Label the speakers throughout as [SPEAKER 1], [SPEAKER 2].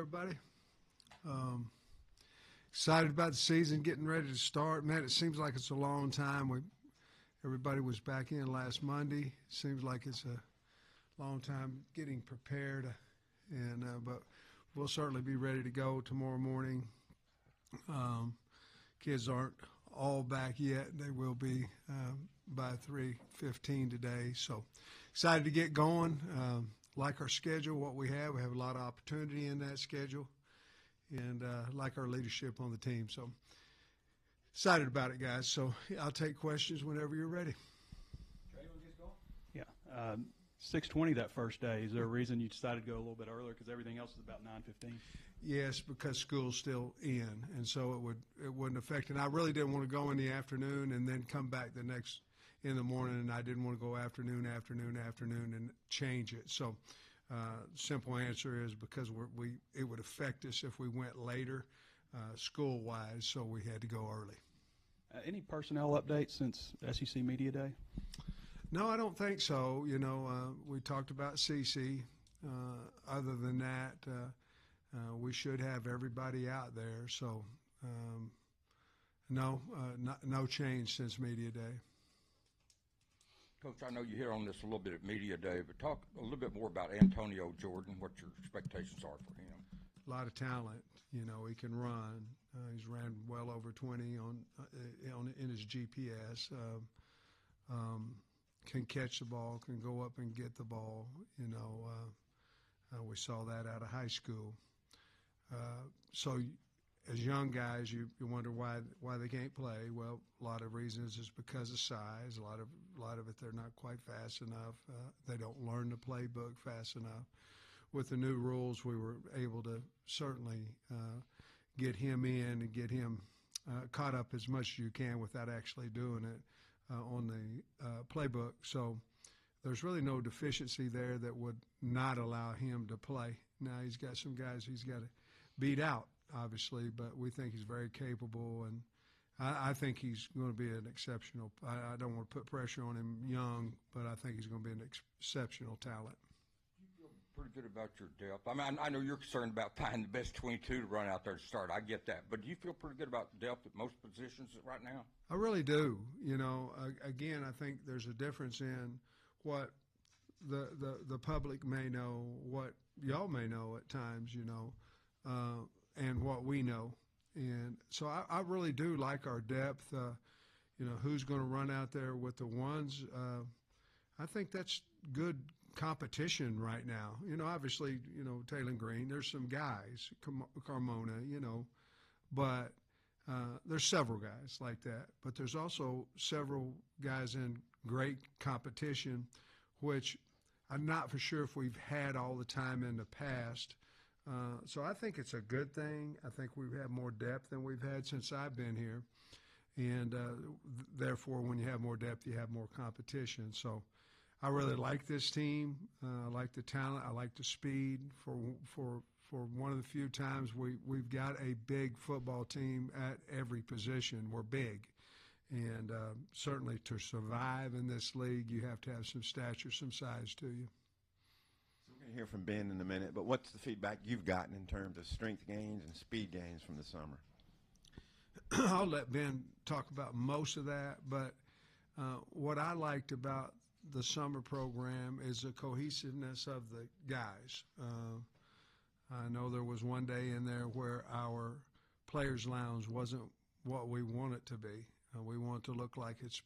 [SPEAKER 1] everybody. Excited about the season, getting ready to start. Man, it seems like it's a long time. Everybody was back in last Monday. Seems like it's a long time getting prepared, but we'll certainly be ready to go tomorrow morning. Kids aren't all back yet. They will be by 3:15 today. So excited to get going. Like our schedule, what we have a lot of opportunity in that schedule, and like our leadership on the team. So excited about it, guys. So I'll take questions whenever you're ready.
[SPEAKER 2] Trey, you want to just go?
[SPEAKER 3] Yeah. 6:20 that first day. Is there a reason you decided to go a little bit earlier? Because everything else is about 9:15.
[SPEAKER 1] Yes, because school's still in, and so it wouldn't affect. And I really didn't want to go in the afternoon and then come back the next in the morning, and I didn't want to go afternoon, and change it. So simple answer is because it would affect us if we went later school-wise, so we had to go early.
[SPEAKER 3] Any personnel updates since SEC Media Day?
[SPEAKER 1] No, I don't think so. We talked about CC. Other than that, we should have everybody out there. So no change since Media Day.
[SPEAKER 2] Coach, I know you hit on this a little bit at Media Day, but talk a little bit more about Antonio Jordan, what your expectations are for him.
[SPEAKER 1] A lot of talent. He can run. He's ran well over 20 in his GPS. Can catch the ball, can go up and get the ball. We saw that out of high school. So as young guys, you wonder why they can't play. Well, a lot of reasons is because of size. A lot of it, they're not quite fast enough. They don't learn the playbook fast enough. With the new rules, we were able to certainly get him in and get him caught up as much as you can without actually doing it on the playbook. So there's really no deficiency there that would not allow him to play. Now he's got some guys he's got to beat out, obviously, but we think he's very capable, and I think he's going to be an exceptional. I don't want to put pressure on him young, but I think he's going to be an exceptional talent.
[SPEAKER 2] You feel pretty good about your depth. I mean, I know you're concerned about finding the best 22 to run out there to start. I get that, but do you feel pretty good about depth at most positions right now?
[SPEAKER 1] I really do. Again, I think there's a difference in what the public may know, what y'all may know at times, and what we know. And so I really do like our depth. Who's going to run out there with the ones? I think that's good competition right now. Obviously, Taylor Green, there's some guys, Carmona, but there's several guys like that. But there's also several guys in great competition, which I'm not for sure if we've had all the time in the past. So I think it's a good thing. I think we have more depth than we've had since I've been here. And therefore, when you have more depth, you have more competition. So I really like this team. I like the talent. I like the speed. For one of the few times we've got a big football team at every position. We're big. And certainly to survive in this league, you have to have some stature, some size to you.
[SPEAKER 4] So we're going to hear from Ben in a minute, but what's the feedback you've gotten in terms of strength gains and speed gains from the summer?
[SPEAKER 1] I'll let Ben talk about most of that, but what I liked about the summer program is the cohesiveness of the guys. I know there was one day in there where our players' lounge wasn't what we want it to be. We want it to look like it's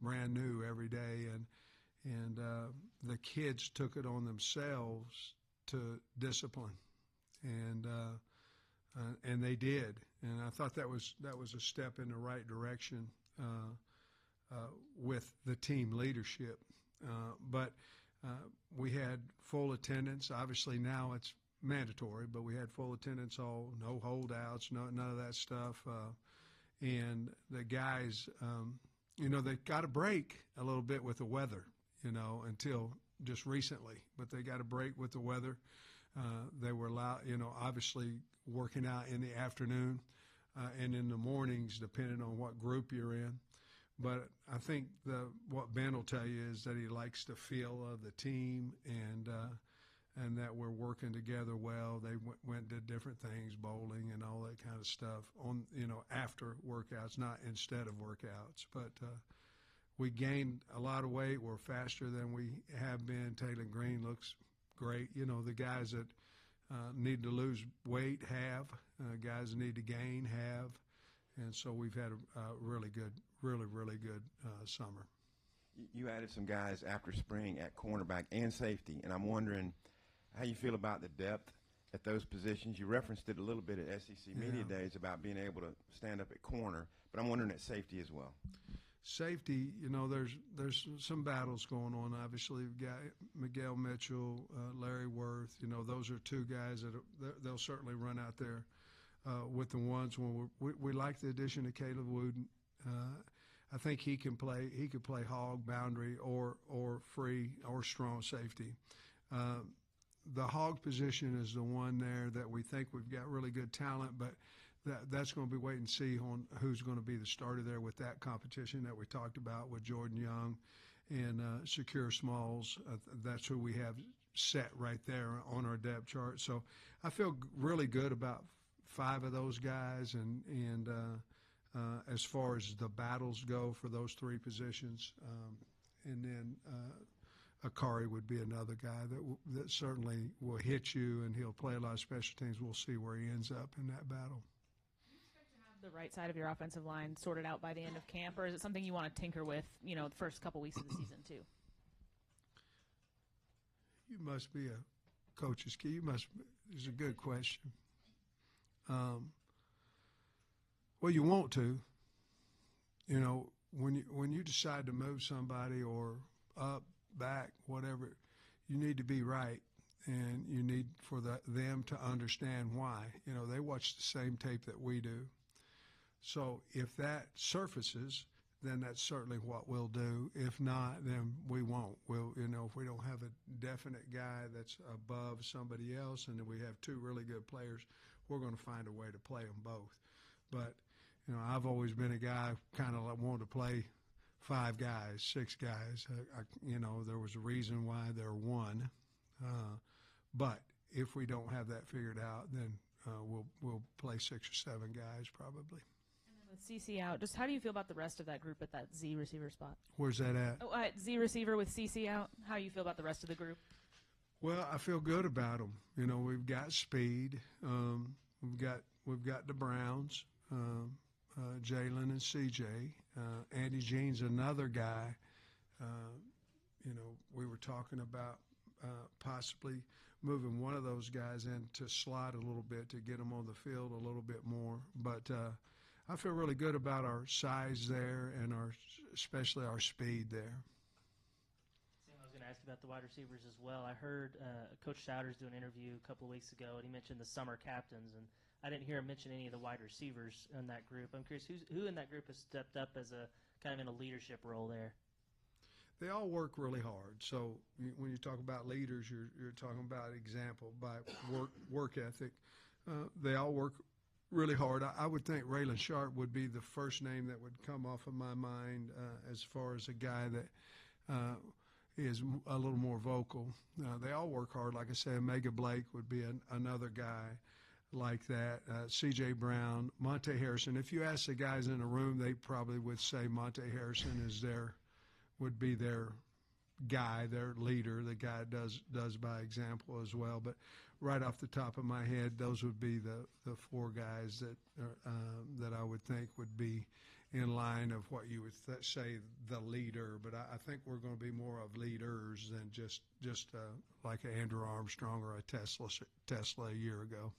[SPEAKER 1] brand new every day, and the kids took it on themselves to discipline, and they did, and I thought that was a step in the right direction with the team leadership. But we had full attendance. Obviously now it's mandatory, but we had full attendance, no holdouts, none of that stuff. And the guys, they got a break a little bit with the weather, until just recently. But they got a break with the weather. They were allowed, obviously working out in the afternoon and in the mornings, depending on what group you're in. But I think what Ben will tell you is that he likes the feel of the team, and and that we're working together well. They went and did different things, bowling and all that kind of stuff on, after workouts, not instead of workouts. But we gained a lot of weight. We're faster than we have been. Taylor Green looks great. The guys that need to lose weight have, guys that need to gain have. And so we've had a really good summer.
[SPEAKER 4] You added some guys after spring at cornerback and safety, and I'm wondering how you feel about the depth at those positions. You referenced it a little bit at SEC Media Days about being able to stand up at corner, but I'm wondering at safety as well.
[SPEAKER 1] Safety, there's some battles going on. Obviously, we've got Miguel Mitchell, Larry Worth. Those are two guys that they'll certainly run out there with the ones when we like the addition of Caleb Wooden. I think he can play. He could play hog, boundary, or free, or strong safety. The hog position is the one there that we think we've got really good talent, but that's going to be wait and see on who's going to be the starter there with that competition that we talked about with Jordan Young and Secure Smalls. That's who we have set right there on our depth chart. So I feel really good about 5 of those guys, and as far as the battles go for those 3 positions, and then Akari would be another guy that certainly will hit you, and he'll play a lot of special teams. We'll see where he ends up in that battle.
[SPEAKER 5] Do you expect to have the right side of your offensive line sorted out by the end of camp, or is it something you want to tinker with, the first couple weeks of the season too?
[SPEAKER 1] You must be a coach's key. It's a good question. Well, you want to. When you decide to move somebody or up, back, whatever, you need to be right, and you need for them to understand why. They watch the same tape that we do. So if that surfaces, then that's certainly what we'll do. If not, then we won't. If we don't have a definite guy that's above somebody else, and then we have 2 really good players, we're going to find a way to play them both. But I've always been a guy kind of wanted to play 5 guys, 6 guys. There was a reason why they're 1. But if we don't have that figured out, then we'll play 6 or 7 guys probably.
[SPEAKER 5] And then with CC out, just how do you feel about the rest of that group at that Z receiver spot?
[SPEAKER 1] Where's that at?
[SPEAKER 5] Oh, at Z receiver with CC out, how do you feel about the rest of the group?
[SPEAKER 1] Well, I feel good about them. We've got speed. We've got the Browns, Jalen and CJ. Andy Jean's another guy. We were talking about possibly moving one of those guys in to slide a little bit to get them on the field a little bit more. But I feel really good about our size there and especially our speed there.
[SPEAKER 6] Sam, I was going to ask you about the wide receivers as well. I heard Coach Souders do an interview a couple of weeks ago, and he mentioned the summer captains, and I didn't hear him mention any of the wide receivers in that group. I'm curious, who in that group has stepped up as a kind of in a leadership role there?
[SPEAKER 1] They all work really hard. So when you talk about leaders, you're talking about example by work ethic. They all work really hard. I would think Raylan Sharp would be the first name that would come off of my mind as far as a guy that is a little more vocal. They all work hard. Like I said, Mega Blake would be another guy like that. C.J. Brown, Monte Harrison. If you ask the guys in the room, they probably would say Monte Harrison would be their guy, their leader. The guy does by example as well. But right off the top of my head, those would be the 4 guys that I would think would be in line of what you would say the leader. But I think we're going to be more of leaders than just like an Andrew Armstrong or a Tesla a year ago.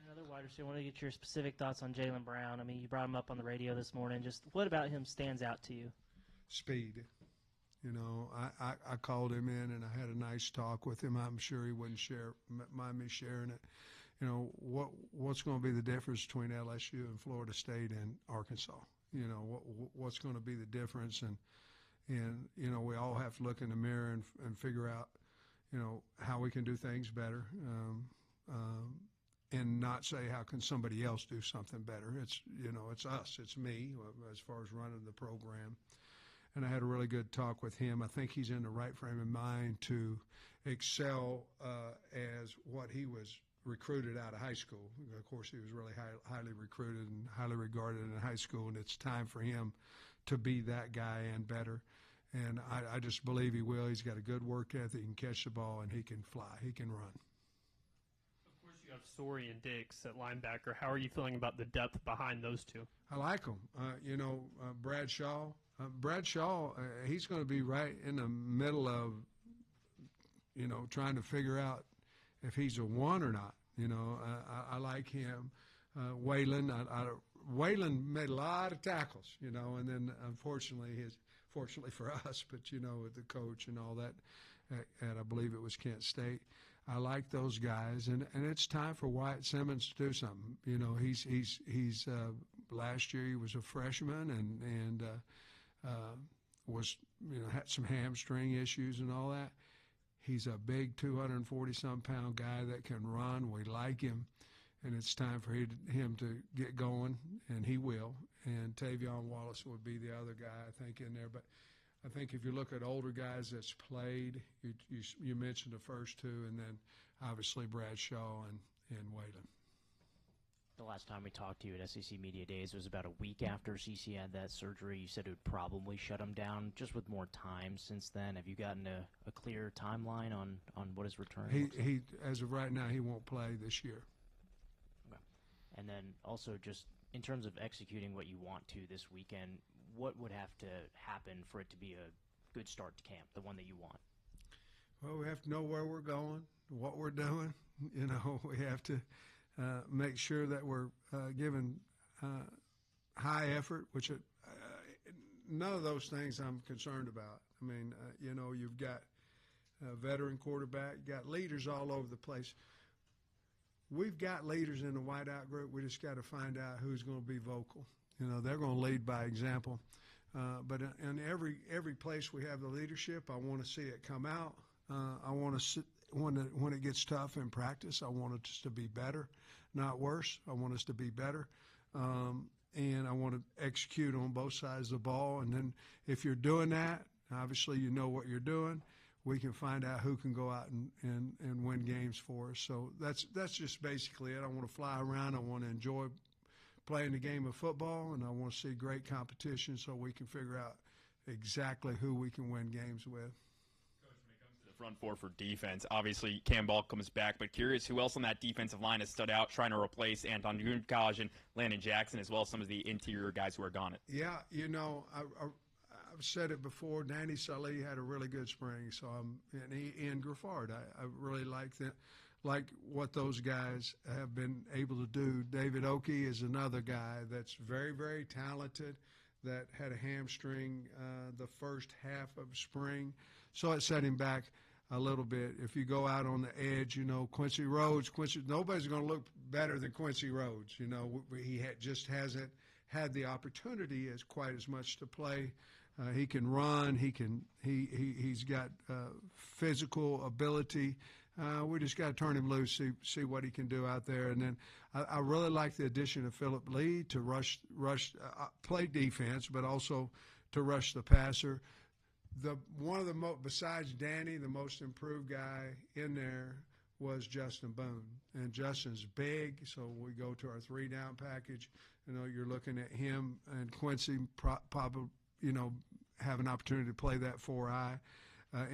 [SPEAKER 6] Another wide receiver, I want to get your specific thoughts on Jalen Brown. I mean, you brought him up on the radio this morning. Just what about him stands out to you?
[SPEAKER 1] Speed. I called him in and I had a nice talk with him. I'm sure he wouldn't mind me sharing it. What's going to be the difference between LSU and Florida State and Arkansas? What's going to be the difference? And we all have to look in the mirror and figure out, how we can do things better. And not say how can somebody else do something better. It's us, it's me as far as running the program. and I had a really good talk with him. I think he's in the right frame of mind to excel as what he was recruited out of high school. Of course, he was really highly recruited and highly regarded in high school, and it's time for him to be that guy and better. And I just believe he will. He's got a good work ethic. He can catch the ball, and he can fly. He can run.
[SPEAKER 7] Of course, you have Story and Dix at linebacker. How are you feeling about the depth behind those two?
[SPEAKER 1] I like him. Bradshaw. Bradshaw, he's going to be right in the middle of, trying to figure out if he's a one or not. I like him. Waylon, Waylon made a lot of tackles, and then unfortunately, fortunately for us, but with the coach and all that, and I believe it was Kent State. I like those guys, and it's time for Wyatt Simmons to do something. He's last year he was a freshman and was had some hamstring issues and all that. He's a big 240-some pound guy that can run. We like him, and it's time for him to get going, and he will. And Tavion Wallace would be the other guy, I think, in there. But I think if you look at older guys that's played, you mentioned the first two, and then obviously Bradshaw and Waylon.
[SPEAKER 8] The last time we talked to you at SEC Media Days was about a week after CC had that surgery. You said it would probably shut him down. Just with more time since then, have you gotten a clear timeline on what his return looks like?
[SPEAKER 1] He as of right now, he won't play this year.
[SPEAKER 8] Okay. And then also just in terms of executing what you want to this weekend, what would have to happen for it to be a good start to camp, the one that you want?
[SPEAKER 1] Well, we have to know where we're going, what we're doing. We have to make sure that we're giving high effort, which none of those things I'm concerned about. I mean, you've got a veteran quarterback, you got leaders all over the place. We've got leaders in the whiteout group. We just got to find out who's going to be vocal. They're going to lead by example. But in every place we have the leadership, I want to see it come out. I want to see when it gets tough in practice, I want us to be better, not worse. I want us to be better. And I want to execute on both sides of the ball. And then if you're doing that, obviously you know what you're doing. We can find out who can go out and win games for us. So that's just basically it. I want to fly around. I want to enjoy playing the game of football, and I want to see great competition so we can figure out exactly who we can win games with.
[SPEAKER 9] The front four for defense. Obviously, Cam Ball comes back, but curious who else on that defensive line has stood out trying to replace Anton Gunkaj and Landon Jackson, as well as some of the interior guys who are gone.
[SPEAKER 1] Yeah, I've said it before. Danny Sully had a really good spring, so and Griffard. I really like what those guys have been able to do. David Oakey is another guy that's very, very talented that had a hamstring the first half of spring, so it set him back a little bit. If you go out on the edge, Quincy Rhodes, nobody's going to look better than Quincy Rhodes. He just hasn't had the opportunity quite as much to play. He can run. He's got physical ability. We just got to turn him loose, see what he can do out there. And then I really like the addition of Phillip Lee to rush, play defense, but also to rush the passer. Besides Danny, the most improved guy in there was Justin Boone, and Justin's big, so we go to our 3-down package. You're looking at him and Quincy probably, have an opportunity to play that 4-eye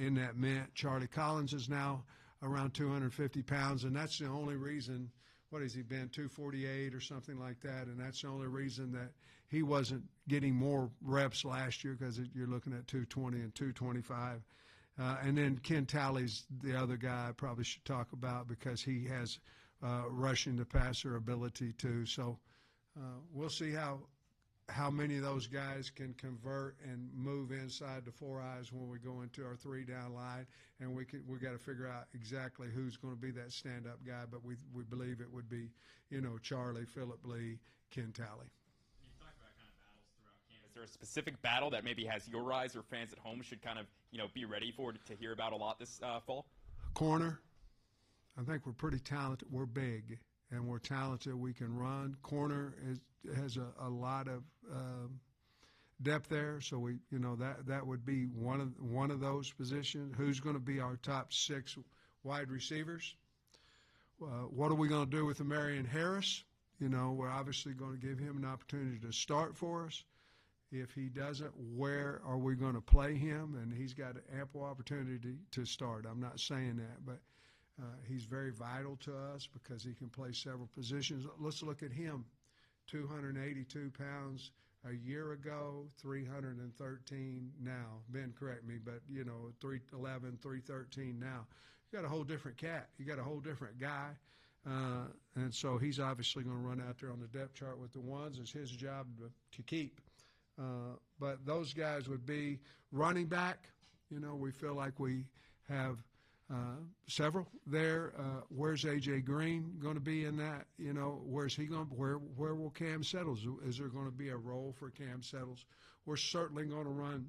[SPEAKER 1] in that mint. Charlie Collins is now around 250 pounds, and that's the only reason, what has he been, 248 or something like that, and that's the only reason that he wasn't getting more reps last year, because you're looking at 220 and 225. And then Ken Talley's the other guy I probably should talk about, because he has rushing the passer ability too. So we'll see how many of those guys can convert and move inside the 4 eyes when we go into our 3-down line, and we got to figure out exactly who's going to be that stand-up guy. But we believe it would be Charlie, Phillip Lee, Ken Talley.
[SPEAKER 9] You talked about kind of battles throughout camp. Is there a specific battle that maybe has your eyes or fans at home should kind of be ready for to hear about a lot this fall?
[SPEAKER 1] Corner. I think we're pretty talented. We're big, and we're talented. We can run. Corner has a lot of depth there. So we, that would be one of those positions. Who's going to be our top 6 wide receivers? What are we going to do with Marion Harris? We're obviously going to give him an opportunity to start for us. If he doesn't, where are we going to play him? And he's got ample opportunity to start. I'm not saying that, but he's very vital to us because he can play several positions. Let's look at him. 282 pounds a year ago, 313 now. Ben, correct me, but, 311, 313 now. You got a whole different cat. You got a whole different guy. And so he's obviously going to run out there on the depth chart with the ones. It's his job to keep. But those guys would be running back. We feel like we have several there. Where's A.J. Green going to be in that? Where's he going? Where will Cam Settles? Is there going to be a role for Cam Settles? We're certainly going to run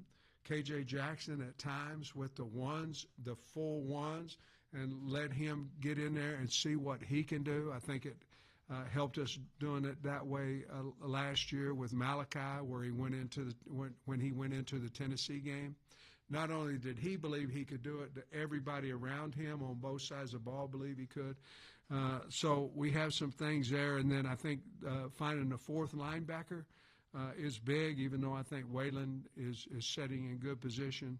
[SPEAKER 1] K.J. Jackson at times with the ones, the full ones, and let him get in there and see what he can do. I think it helped us doing it that way last year with Malachi, where he went into when he went into the Tennessee game. Not only did he believe he could do it, everybody around him on both sides of the ball believe he could. So we have some things there, and then I think finding a 4th linebacker is big, even though I think Waylon is setting in good position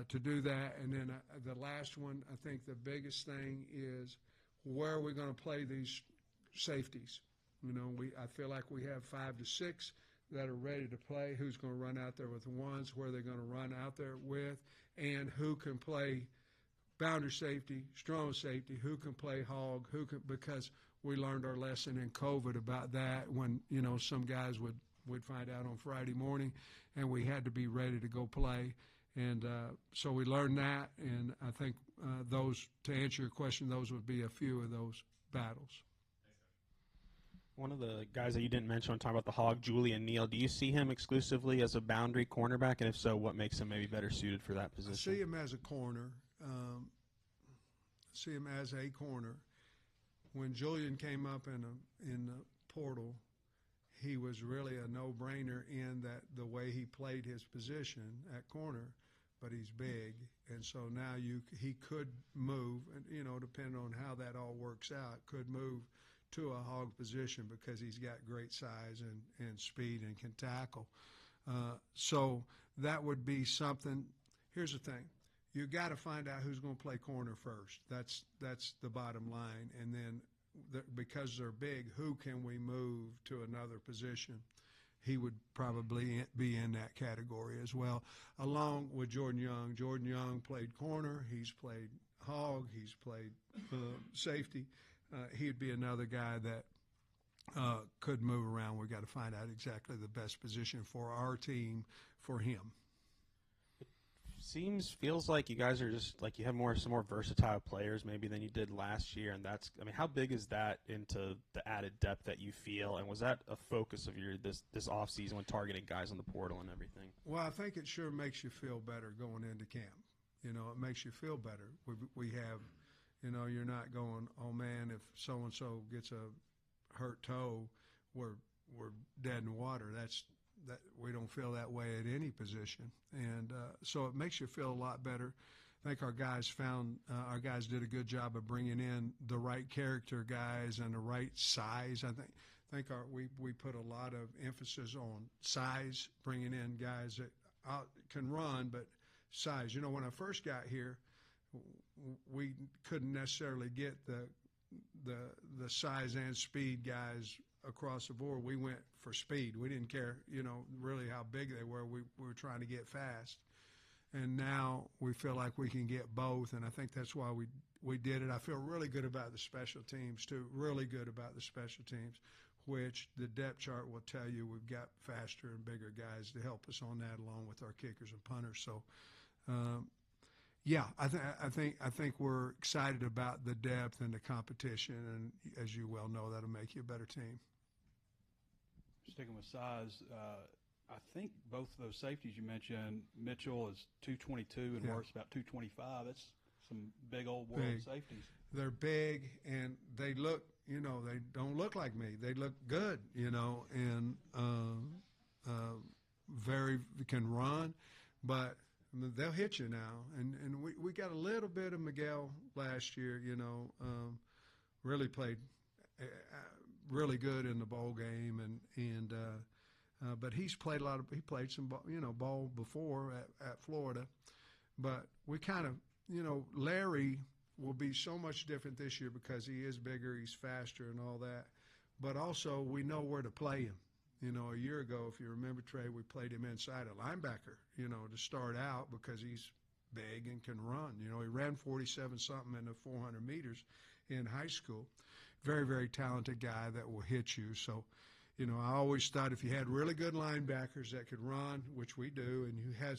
[SPEAKER 1] to do that. And then the last one, I think the biggest thing is where are we going to play these safeties? I feel like we have 5 to 6 that are ready to play. Who's going to run out there with the ones? Where they're going to run out there with, and who can play boundary safety, strong safety? Who can play hog? Because we learned our lesson in COVID about that when some guys would find out on Friday morning, and we had to be ready to go play. And so we learned that, and I think those, to answer your question, those would be a few of those battles.
[SPEAKER 10] One of the guys that you didn't mention when talking about the hog, Julian Neal, do you see him exclusively as a boundary cornerback? And if so, what makes him maybe better suited for that position?
[SPEAKER 1] I see him as a corner. See him as a corner. When Julian came up in the portal, he was really a no-brainer in that the way he played his position at corner, but he's big, and so now he could move, and depending on how that all works out, could move to a hog position because he's got great size and speed and can tackle. So that would be something. Here's the thing. You got to find out who's going to play corner first. That's the bottom line. And then because they're big, who can we move to another position? He would probably be in that category as well, along with Jordan Young. Jordan Young played corner. He's played hog. He's played safety. He'd be another guy that could move around. We've got to find out exactly the best position for our team for him.
[SPEAKER 10] Feels like you guys are just like you have some more versatile players maybe than you did last year, and how big is that into the added depth that you feel, and was that a focus of your this off season when targeting guys on the portal and everything?
[SPEAKER 1] Well, I think it sure makes you feel better going into camp. It makes you feel better. We have, you're not going, oh man, if so and so gets a hurt toe, we're dead in the water. That we don't feel that way at any position, and so it makes you feel a lot better. I think our guys did a good job of bringing in the right character guys and the right size. I think we put a lot of emphasis on size, bringing in guys that can run, but size. When I first got here, we couldn't necessarily get the size and speed guys across the board. We went for speed. We didn't care, really how big they were. We were trying to get fast. And now we feel like we can get both, and I think that's why we did it. I feel really good about the special teams, too, really good about the special teams, which the depth chart will tell you we've got faster and bigger guys to help us on that, along with our kickers and punters. So, I think we're excited about the depth and the competition, and as you well know, that'll make you a better team.
[SPEAKER 3] Sticking with size, I think both of those safeties you mentioned, Mitchell is 222 and Worth's about 225. That's some big old world safeties.
[SPEAKER 1] They're big, and they look, they don't look like me. They look good, and can run, but I mean, they'll hit you now. And we got a little bit of Miguel last year, really played really good in the bowl game, but he played some ball before at Florida, but we kind of Larry will be so much different this year because he is bigger, he's faster, and all that. But also we know where to play him. A year ago, if you remember, Trey, we played him inside a linebacker, to start out because he's big and can run. He ran 47-something in the 400 meters in high school. Very, very talented guy that will hit you. So, I always thought if you had really good linebackers that could run, which we do, and you had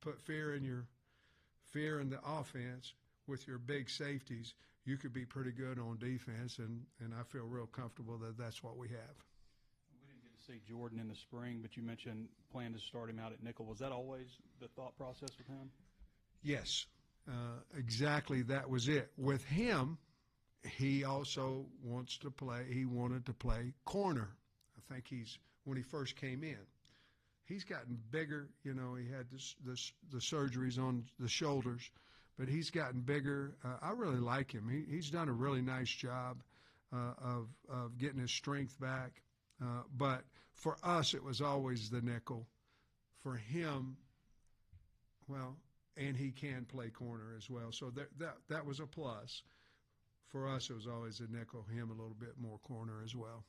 [SPEAKER 1] put fear in the offense with your big safeties, you could be pretty good on defense, and I feel real comfortable that that's what we have.
[SPEAKER 3] We didn't get to see Jordan in the spring, but you mentioned plan to start him out at nickel. Was that always the thought process with him?
[SPEAKER 1] Yes, exactly. That was it. With him, he also wants to play. He wanted to play corner. I think when he first came in, he's gotten bigger. He had the surgeries on the shoulders, but he's gotten bigger. I really like him. He's done a really nice job of getting his strength back. But for us, it was always the nickel. For him, and he can play corner as well. So that was a plus. For us, it was always a nickel, him a little bit more corner as well.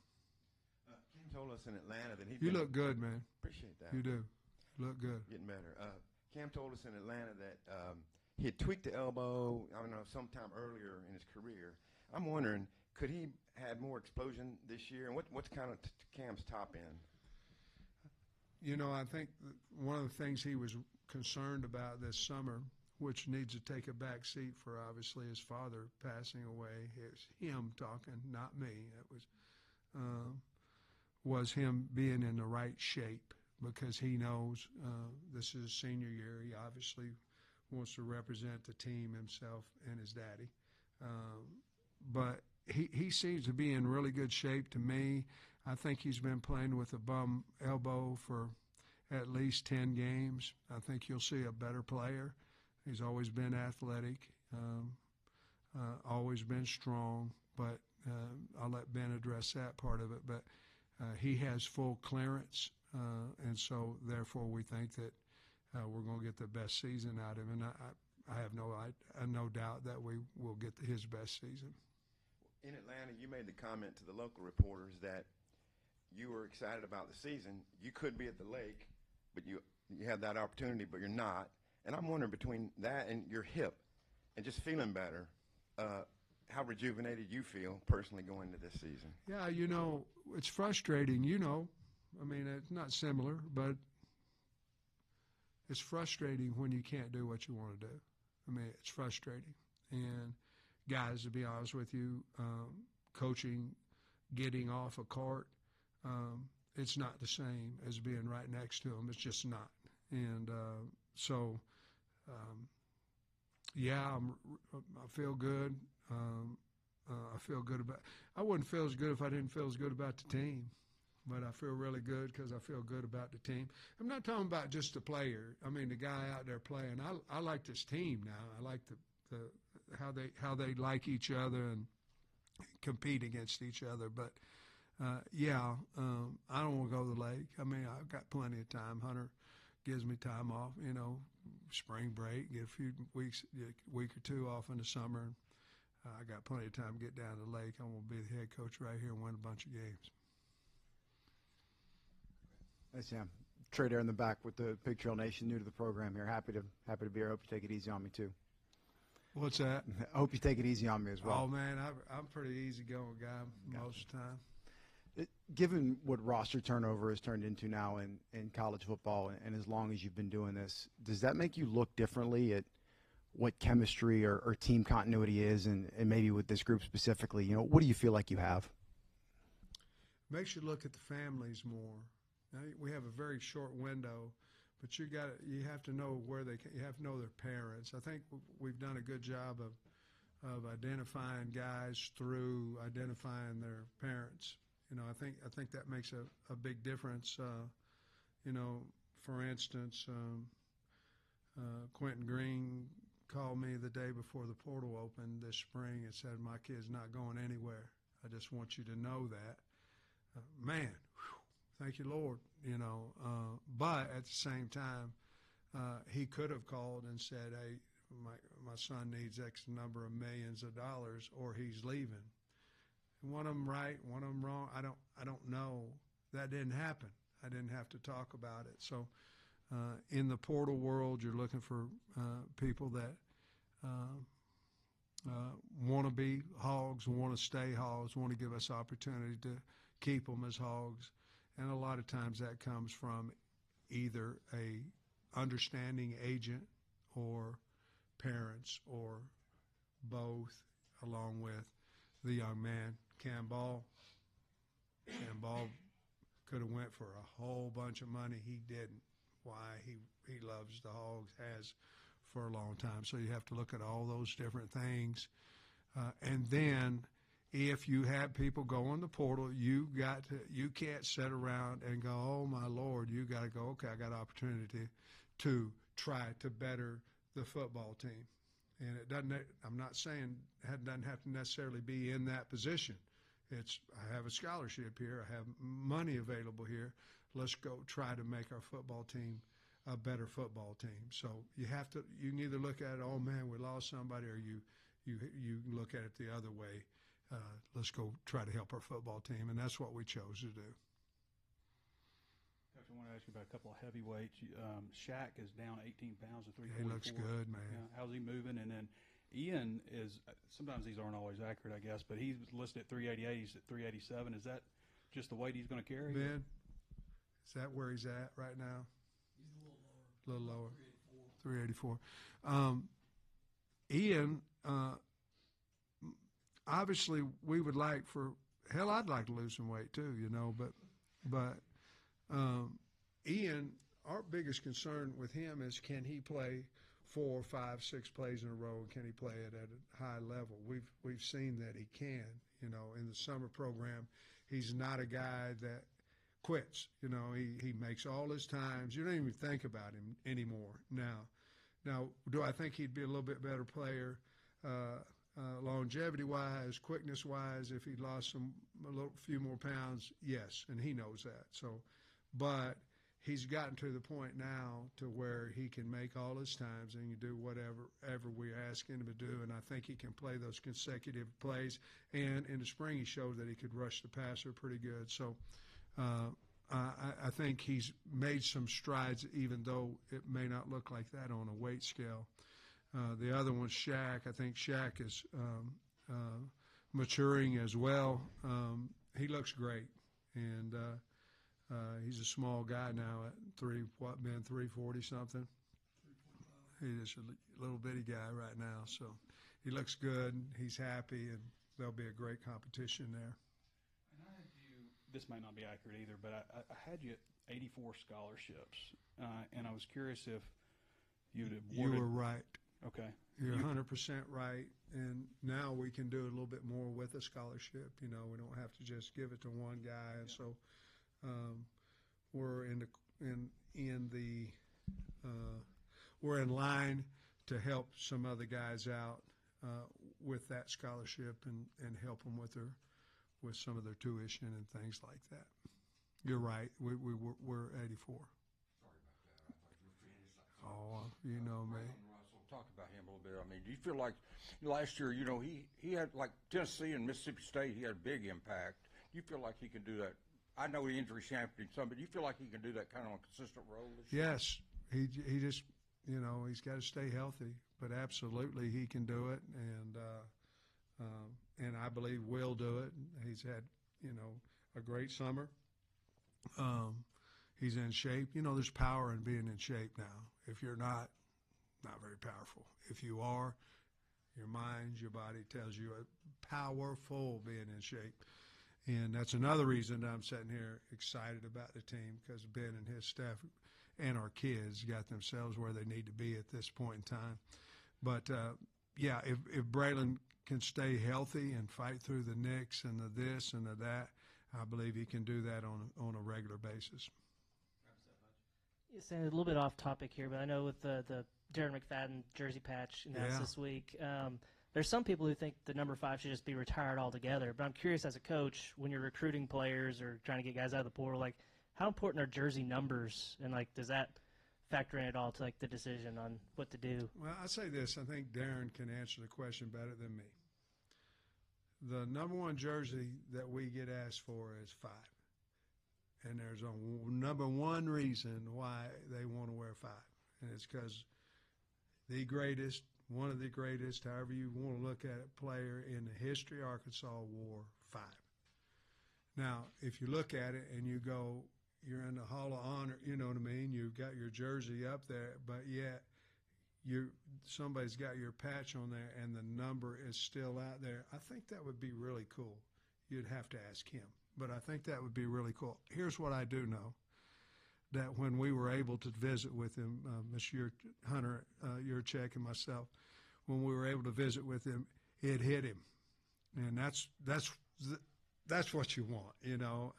[SPEAKER 4] Cam told us in Atlanta that
[SPEAKER 1] You look good, man.
[SPEAKER 4] Appreciate that.
[SPEAKER 1] You do. You look good.
[SPEAKER 4] Getting better. Cam told us in Atlanta that he had tweaked the elbow, sometime earlier in his career. I'm wondering, could he have more explosion this year? And what's kind of Cam's top end?
[SPEAKER 1] I think one of the things he was concerned about this summer, which needs to take a back seat for obviously his father passing away. It was him talking, not me. It was him being in the right shape because he knows this is his senior year. He obviously wants to represent the team himself and his daddy. But he seems to be in really good shape to me. I think he's been playing with a bum elbow for at least 10 games. I think you'll see a better player. He's always been athletic, always been strong, but I'll let Ben address that part of it. But he has full clearance, and so therefore we think that we're going to get the best season out of him. And I have no doubt that we will get his best season.
[SPEAKER 4] In Atlanta, you made the comment to the local reporters that you were excited about the season. You could be at the lake, but you had that opportunity, but you're not. And I'm wondering, between that and your hip and just feeling better, how rejuvenated you feel personally going into this season?
[SPEAKER 1] Yeah, it's frustrating, I mean, it's not similar, but it's frustrating when you can't do what you want to do. I mean, it's frustrating. And guys, to be honest with you, coaching, getting off a cart, it's not the same as being right next to them. It's just not. And so, I feel good. I feel good about. I wouldn't feel as good if I didn't feel as good about the team, but I feel really good because I feel good about the team. I'm not talking about just the player. I mean, the guy out there playing. I like this team now. I like the how they like each other and compete against each other. But I don't want to go to the lake. I mean, I've got plenty of time. Hunter gives me time off. Spring break, get a week or two off in the summer. I got plenty of time to get down to the lake. I'm going to be the head coach right here and win a bunch of games.
[SPEAKER 11] Hey, Sam. Trey there in the back with the Big Trail Nation, new to the program here. Happy to be here. I hope you take it easy on me, too.
[SPEAKER 1] What's that?
[SPEAKER 11] I hope you take it easy on me as well.
[SPEAKER 1] Oh, man, I'm a pretty easygoing guy most of the time.
[SPEAKER 11] Given what roster turnover has turned into now in college football, and as long as you've been doing this, does that make you look differently at what chemistry or team continuity is, and maybe with this group specifically? What do you feel like you have?
[SPEAKER 1] Makes you look at the families more. Now, we have a very short window, but you have to know you have to know their parents. I think we've done a good job of identifying guys through identifying their parents. I think that makes a big difference. For instance, Quentin Green called me the day before the portal opened this spring and said, my kid's not going anywhere. I just want you to know that. Man, thank you, Lord, but at the same time, he could have called and said, hey, my son needs X number of millions of dollars or he's leaving. One of them right, one of them wrong. I don't know. That didn't happen. I didn't have to talk about it. So in the portal world, you're looking for people that want to be hogs, want to stay hogs, want to give us opportunity to keep them as hogs. And a lot of times that comes from either a understanding agent or parents or both, along with the young man. Cam Ball could have went for a whole bunch of money. He didn't. Why? He loves the hogs, has for a long time. So you have to look at all those different things. And then if you have people go on the portal, you can't sit around and go, oh my Lord, you got to go, okay, I got an opportunity to try to better the football team. And it doesn't, I'm not saying it doesn't have to necessarily be in that position. It's, I have a scholarship here, I have money available here, let's go try to make our football team a better football team. So you can either look at it, oh man, we lost somebody, or you look at it the other way. Let's go try to help our football team, and that's what we chose to do.
[SPEAKER 3] Coach, I want to ask you about a couple of heavyweights. Shaq is down 18 pounds to 344.
[SPEAKER 1] He looks good, man.
[SPEAKER 3] Yeah, how's he moving? And then Ian is, sometimes these aren't always accurate, I guess, but he's listed at 388. He's at 387. Is that just the weight he's going to carry?
[SPEAKER 1] Ben, is that where he's at right now?
[SPEAKER 12] He's a
[SPEAKER 1] little lower.
[SPEAKER 12] 384.
[SPEAKER 1] 384. Ian, obviously we would like I'd like to lose some weight too, but Ian, our biggest concern with him is, can he play 4, 5, 6 plays in a row, and can he play it at a high level? We've seen that he can. In the summer program, he's not a guy that quits. He makes all his times. You don't even think about him anymore now. Do I think he'd be a little bit better player longevity-wise, quickness-wise, if he lost a few more pounds? Yes, and he knows that. So, but he's gotten to the point now to where he can make all his times and he can do whatever we ask him to do, and I think he can play those consecutive plays. And in the spring, he showed that he could rush the passer pretty good. So I think he's made some strides, even though it may not look like that on a weight scale. The other one's Shaq. I think Shaq is maturing as well. He looks great, and he's a small guy now at 340 something. He's a little bitty guy right now, so he looks good. He's happy, and there'll be a great competition there.
[SPEAKER 3] And I had you, this might not be accurate either, but I had you at 84 scholarships, and I was curious if you'd awarded.
[SPEAKER 1] You were right.
[SPEAKER 3] Okay.
[SPEAKER 1] You're 100% right, and now we can do a little bit more with a scholarship. We don't have to just give it to one guy, and so we're we're in line to help some other guys out with that scholarship and help them with some of their tuition and things like that. You're right. We're 84.
[SPEAKER 2] Sorry about that. I thought you were finished.
[SPEAKER 1] Oh, you know me.
[SPEAKER 2] Talk about him a little bit. I mean, do you feel like last year, he had, like Tennessee and Mississippi State, he had a big impact. Do you feel like he can do that? I know he injury championed some, but do you feel like he can do that kind of on a consistent role this year?
[SPEAKER 1] Yes. He just, he's got to stay healthy, but absolutely he can do it, and I believe will do it. He's had, a great summer. He's in shape. There's power in being in shape now. If you're not very powerful. If you are, your mind, your body tells you powerful being in shape. And that's another reason that I'm sitting here excited about the team, because Ben and his staff and our kids got themselves where they need to be at this point in time. But, if Braylon can stay healthy and fight through the nicks and the this and the that, I believe he can do that on a regular basis.
[SPEAKER 6] Say a little bit off topic here, but I know with the Darren McFadden jersey patch announced this week, there's some people who think the number 5 should just be retired altogether. But I'm curious, as a coach, when you're recruiting players or trying to get guys out of the portal, like how important are jersey numbers, and like does that factor in at all to like the decision on what to do?
[SPEAKER 1] Well, I say this: I think Darren can answer the question better than me. The number 1 jersey that we get asked for is 5. And there's a number 1 reason why they want to wear 5. And it's because the greatest, one of the greatest, however you want to look at it, player in the history of Arkansas wore 5. Now, if you look at it and you go, you're in the Hall of Honor, you know what I mean? You've got your jersey up there, but yet somebody's got your patch on there and the number is still out there. I think that would be really cool. You'd have to ask him. But I think that would be really cool. Here's what I do know, that when we were able to visit with him, Mr. Hunter, Yurchek, and myself, when we were able to visit with him, it hit him. And that's what you want, you know.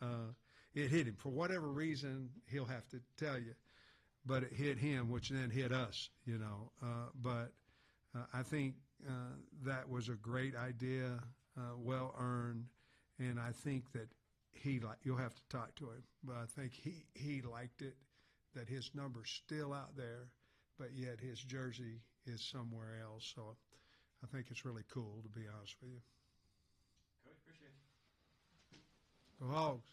[SPEAKER 1] It hit him. For whatever reason, he'll have to tell you. But it hit him, which then hit us, you know. But I think that was a great idea, well earned, and I think that you'll have to talk to him, but I think he liked it, that his number's still out there, but yet his jersey is somewhere else. So I think it's really cool, to be honest with you.
[SPEAKER 9] Coach, appreciate it.
[SPEAKER 1] Go Hogs.